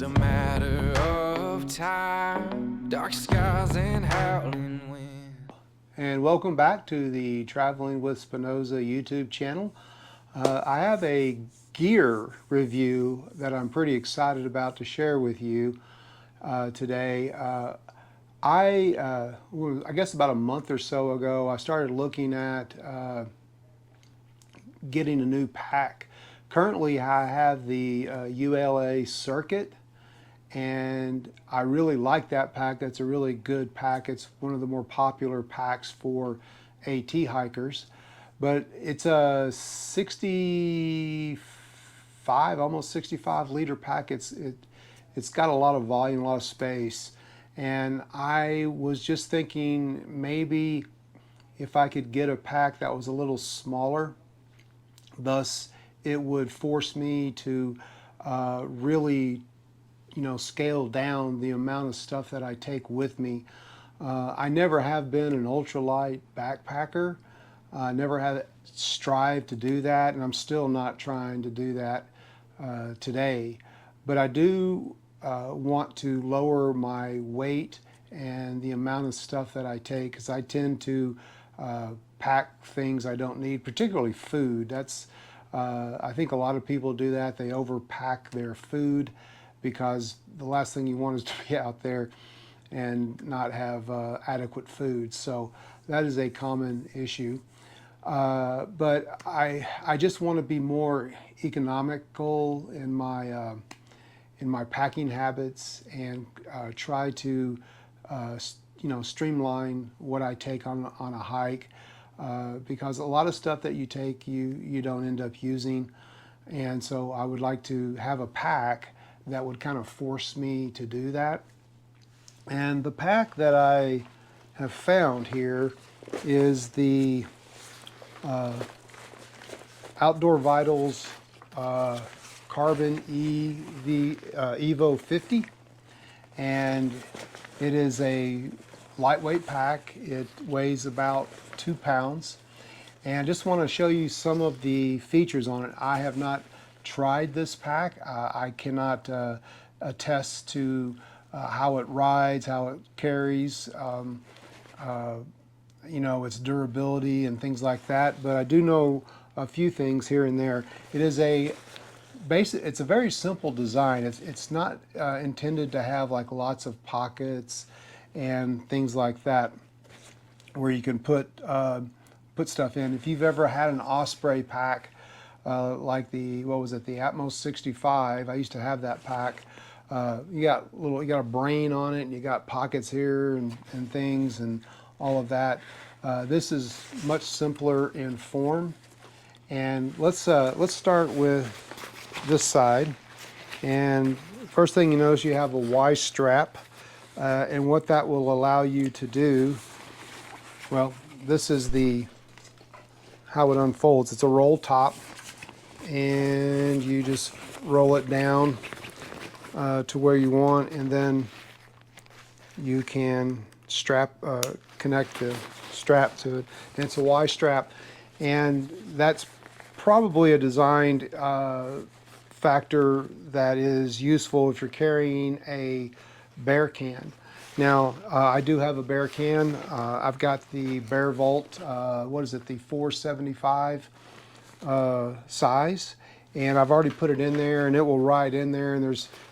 a matter of time, dark skies and howling wind. And welcome back to the Traveling with Spinoza YouTube channel. I have a gear review that I'm pretty excited about to share with you today. I guess about a month or so ago, I started looking at getting a new pack. Currently, I have the ULA Circuit, and I really like that pack. That's a really good pack. It's one of the more popular packs for AT hikers, but it's a 65, almost 65 liter pack. It's got a lot of volume, a lot of space, and I was just thinking maybe if I could get a pack that was a little smaller, thus it would force me to really scale down the amount of stuff that I take with me. I never have been an ultralight backpacker. I never have strived to do that, and I'm still not trying to do that today. But I do want to lower my weight and the amount of stuff that I take, because I tend to pack things I don't need, particularly food. That's I think a lot of people do that. They overpack their food, because the last thing you want is to be out there and not have adequate food. So that is a common issue. But I just want to be more economical in my packing habits, and try to streamline what I take on a hike, because a lot of stuff that you take you don't end up using, and so I would like to have a pack that would kind of force me to do that. And the pack that I have found here is the Outdoor Vitals Carbon EVO 50, and it is a lightweight pack. It weighs about 2 pounds, and I just want to show you some of the features on it. I have not tried this pack. I cannot attest to how it rides, how it carries, its durability and things like that. But I do know a few things here and there. It is it's a very simple design. It's not intended to have like lots of pockets and things like that, where you can put stuff in. If you've ever had an Osprey pack, like the Atmos 65, I used to have that pack. You got a brain on it, and you got pockets here and things and all of that. This is much simpler in form. And let's start with this side. And first thing you notice, you have a Y strap, and what that will allow you to do, well, this is how it unfolds. It's a roll top, and you just roll it down to where you want, and then you can connect the strap to it. And it's a Y strap, and that's probably a designed factor that is useful if you're carrying a bear can. Now, I do have a bear can. I've got the Bear Vault, the 475 size, and I've already put it in there, and it will ride in there, and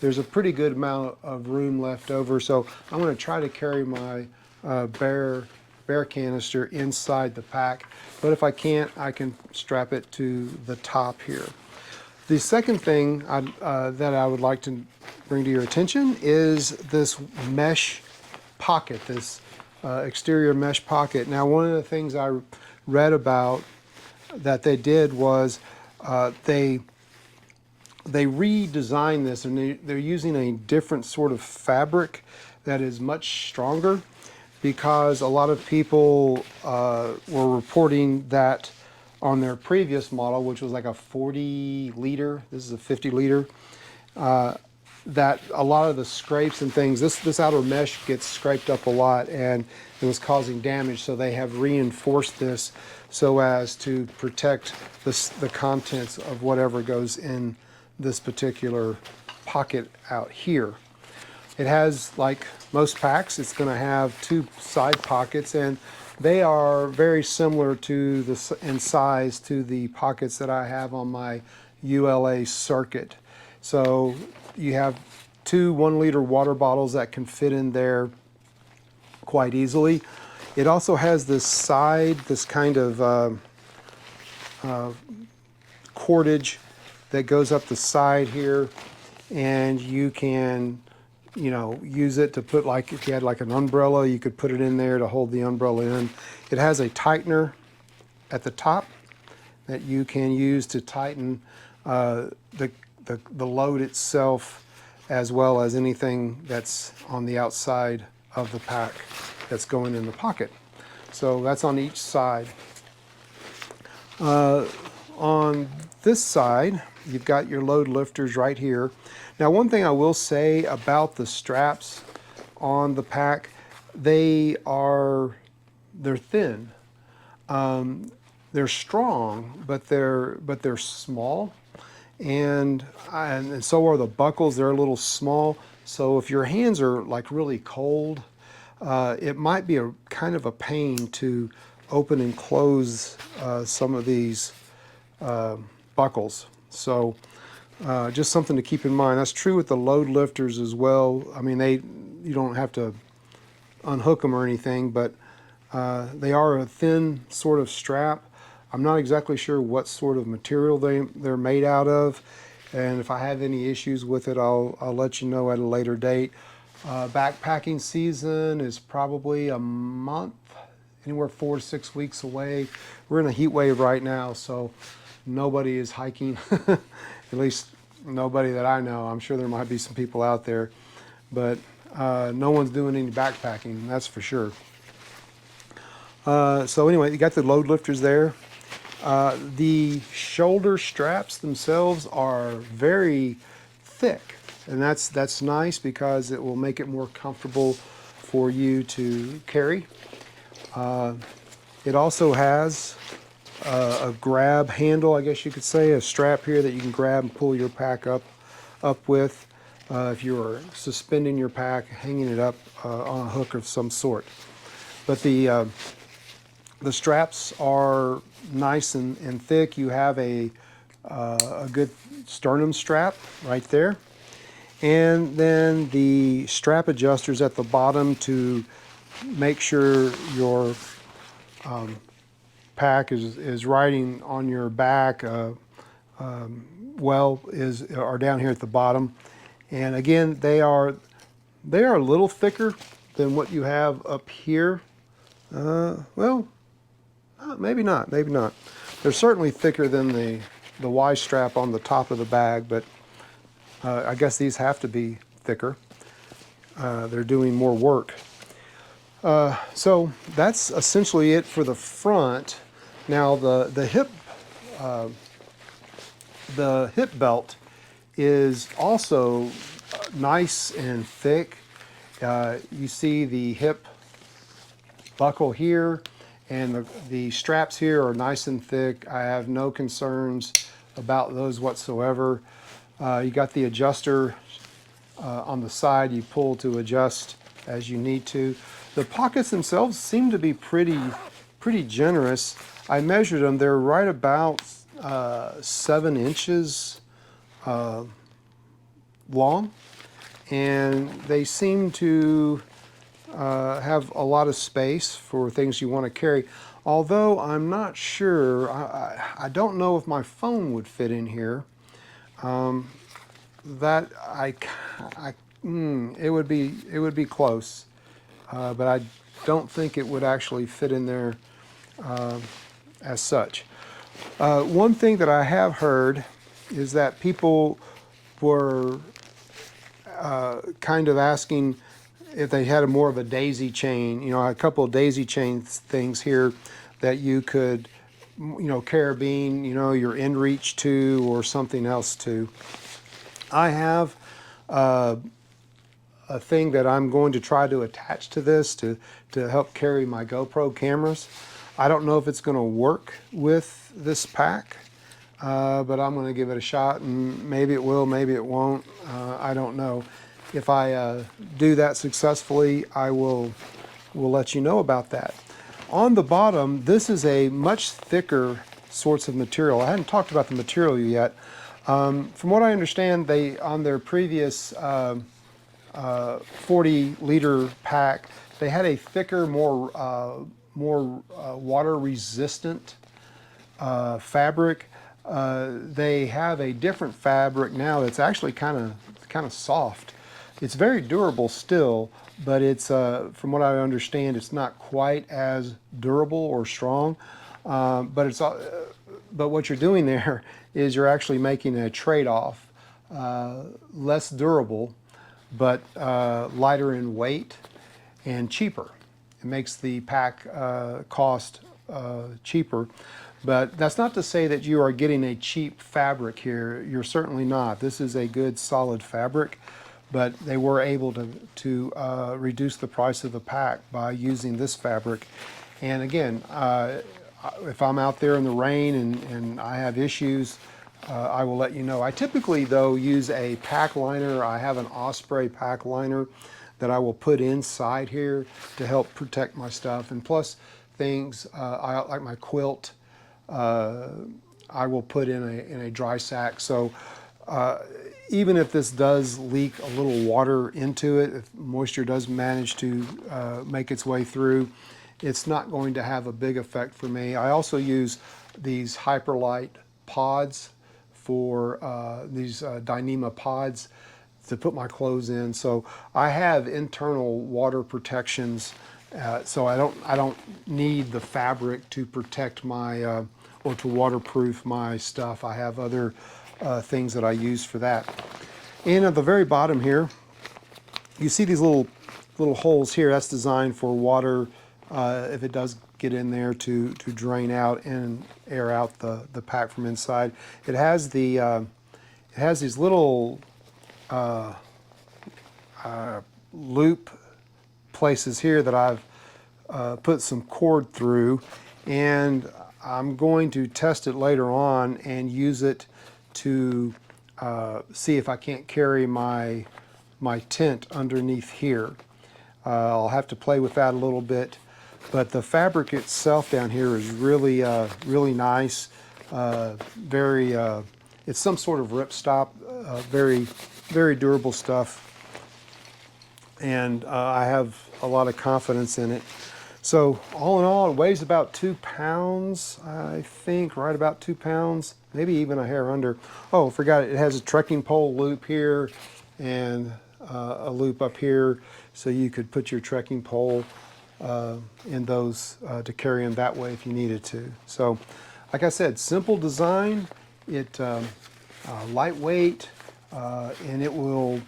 there's a pretty good amount of room left over. So I'm going to try to carry my bear canister inside the pack, but if I can't, I can strap it to the top here. The second thing that I would like to bring to your attention is this mesh pocket, this exterior mesh pocket. Now, one of the things I read about that they did was they redesigned this, and they're using a different sort of fabric that is much stronger, because a lot of people were reporting that on their previous model, which was like a 40 liter, this is a 50 liter, that a lot of the scrapes and things, this outer mesh gets scraped up a lot, and it was causing damage. So they have reinforced this so as to protect the contents of whatever goes in this particular pocket out here. It has, like most packs, it's going to have 2 side pockets, and they are very similar to in size to the pockets that I have on my ULA circuit. So you have 2 1-liter water bottles that can fit in there quite easily. It also has this side, this kind of cordage that goes up the side here, and you can, you know, use it to put, like if you had like an umbrella, you could put it in there to hold the umbrella in. It has a tightener at the top that you can use to tighten the load itself, as well as anything that's on the outside of the pack that's going in the pocket. So that's on each side. On this side, you've got your load lifters right here. Now, one thing I will say about the straps on the pack, they're thin. They're strong, but they're small, and so are the buckles. They're a little small. So if your hands are like really cold, it might be a kind of a pain to open and close some of these buckles. So just something to keep in mind. That's true with the load lifters as well. I mean, you don't have to unhook them or anything, but they are a thin sort of strap. I'm not exactly sure what sort of material they're made out of, and if I have any issues with it, I'll let you know at a later date. Backpacking season is probably a month, anywhere 4 to 6 weeks away. We're in a heat wave right now, so nobody is hiking, at least nobody that I know. I'm sure there might be some people out there, but no one's doing any backpacking, that's for sure. So anyway, you got the load lifters there. The shoulder straps themselves are very thick, and that's nice because it will make it more comfortable for you to carry. It also has a grab handle, I guess you could say, a strap here that you can grab and pull your pack up with if you are suspending your pack, hanging it up on a hook of some sort. But the straps are nice and thick. You have a good sternum strap right there, and then the strap adjusters at the bottom to make sure your pack is riding on your back are down here at the bottom. And again, they are a little thicker than what you have up here. Well, maybe not. They're certainly thicker than the Y strap on the top of the bag, but I guess these have to be thicker. They're doing more work. So that's essentially it for the front. Now the hip belt is also nice and thick. You see the hip buckle here, and the straps here are nice and thick. I have no concerns about those whatsoever. You got the adjuster on the side. You pull to adjust as you need to. The pockets themselves seem to be pretty generous. I measured them. They're right about 7 inches long, and they seem to have a lot of space for things you want to carry. Although I'm not sure, I don't know if my phone would fit in here. It would be close, but I don't think it would actually fit in there as such. One thing that I have heard is that people were kind of asking if they had more of a daisy chain, you know, a couple of daisy chain things here that you could, you know, carabine, you know, your inReach to or something else to. I have a thing that I'm going to try to attach to this to help carry my GoPro cameras. I don't know if it's going to work with this pack, but I'm going to give it a shot, and maybe it will, maybe it won't. I don't know. If I do that successfully, I will let you know about that. On the bottom, this is a much thicker sorts of material. I hadn't talked about the material yet. From what I understand, they on their previous 40-liter pack, they had a thicker, more water-resistant fabric. They have a different fabric now that's actually kind of soft. It's very durable still, but it's from what I understand, it's not quite as durable or strong. But what you're doing there is you're actually making a trade-off: less durable, but lighter in weight and cheaper. It makes the pack cost cheaper. But that's not to say that you are getting a cheap fabric here. You're certainly not. This is a good solid fabric, but they were able to reduce the price of the pack by using this fabric. And again, if I'm out there in the rain and I have issues, I will let you know. I typically, though, use a pack liner. I have an Osprey pack liner that I will put inside here to help protect my stuff. And plus things, like my quilt, I will put in a dry sack. So even if this does leak a little water into it, if moisture does manage to make its way through, it's not going to have a big effect for me. I also use these Hyperlight pods for these Dyneema pods to put my clothes in. So I have internal water protections, so I don't need the fabric to protect my or to waterproof my stuff. I have other things that I use for that. And at the very bottom here, you see these little holes here. That's designed for water, if it does get in there, to drain out and air out the pack from inside. It has these little loop places here that I've put some cord through, and I'm going to test it later on and use it to see if I can't carry my tent underneath here. I'll have to play with that a little bit, but the fabric itself down here is really really nice. It's some sort of ripstop, very durable stuff, and I have a lot of confidence in it. So all in all, it weighs about 2 pounds, I think, right about 2 pounds, maybe even a hair under. Oh, forgot it has a trekking pole loop here and a loop up here, so you could put your trekking pole in those to carry them that way if you needed to. So, like I said, simple design, it lightweight, and it will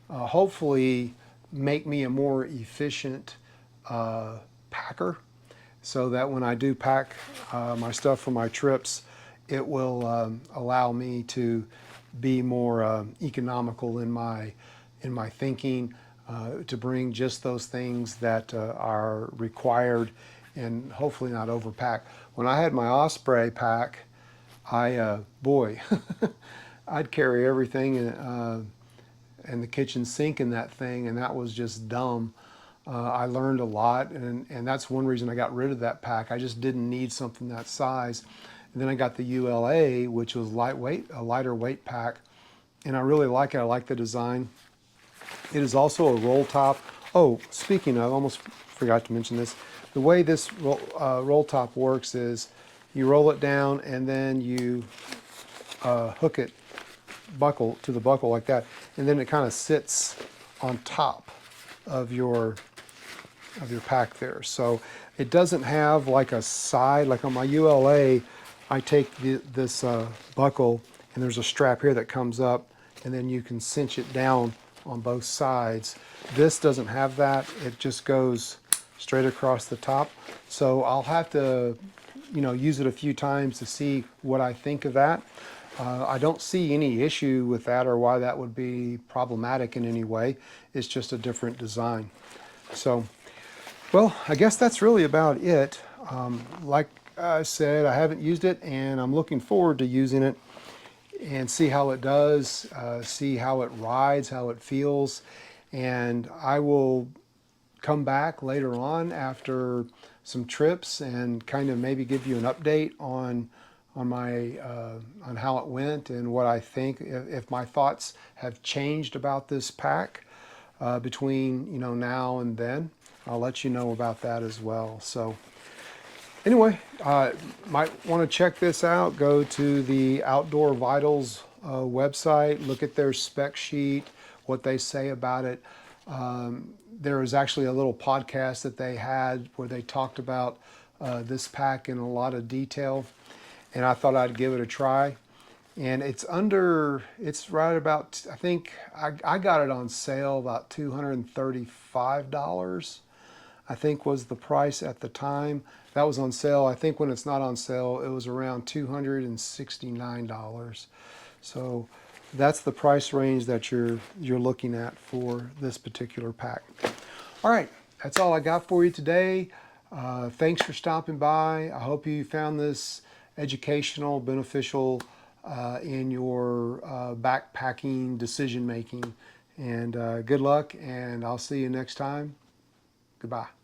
hopefully make me a more efficient packer, so that when I do pack my stuff for my trips, it will allow me to be more economical in my thinking, to bring just those things that are required, and hopefully not overpack. When I had my Osprey pack, boy, I'd carry everything in the kitchen sink in that thing, and that was just dumb. I learned a lot, and that's one reason I got rid of that pack. I just didn't need something that size. And then I got the ULA, which was lightweight, a lighter weight pack, and I really like it. I like the design. It is also a roll top. Oh, speaking of, almost forgot to mention this. The way this roll top works is you roll it down and then you hook it to the buckle like that, and then it kind of sits on top of your pack there. So it doesn't have like a side, like on my ULA, I take this buckle, and there's a strap here that comes up, and then you can cinch it down on both sides. This doesn't have that. It just goes straight across the top. So I'll have to, use it a few times to see what I think of that. I don't see any issue with that or why that would be problematic in any way. It's just a different design. So, well, I guess that's really about it. Like I said, I haven't used it, and I'm looking forward to using it and see how it does, see how it rides, how it feels. And I will come back later on after some trips and kind of maybe give you an update on my on how it went and what I think, if my thoughts have changed about this pack between now and then. I'll let you know about that as well. So anyway, might want to check this out. Go to the Outdoor Vitals website, look at their spec sheet, what they say about it. There was actually a little podcast that they had where they talked about this pack in a lot of detail, and I thought I'd give it a try. And it's right about, I think I got it on sale about $235. I think was the price at the time. That was on sale. I think when it's not on sale, it was around $269. So that's the price range that you're looking at for this particular pack. All right, that's all I got for you today. Thanks for stopping by. I hope you found this educational, beneficial in your backpacking decision making. And good luck, and I'll see you next time. Goodbye.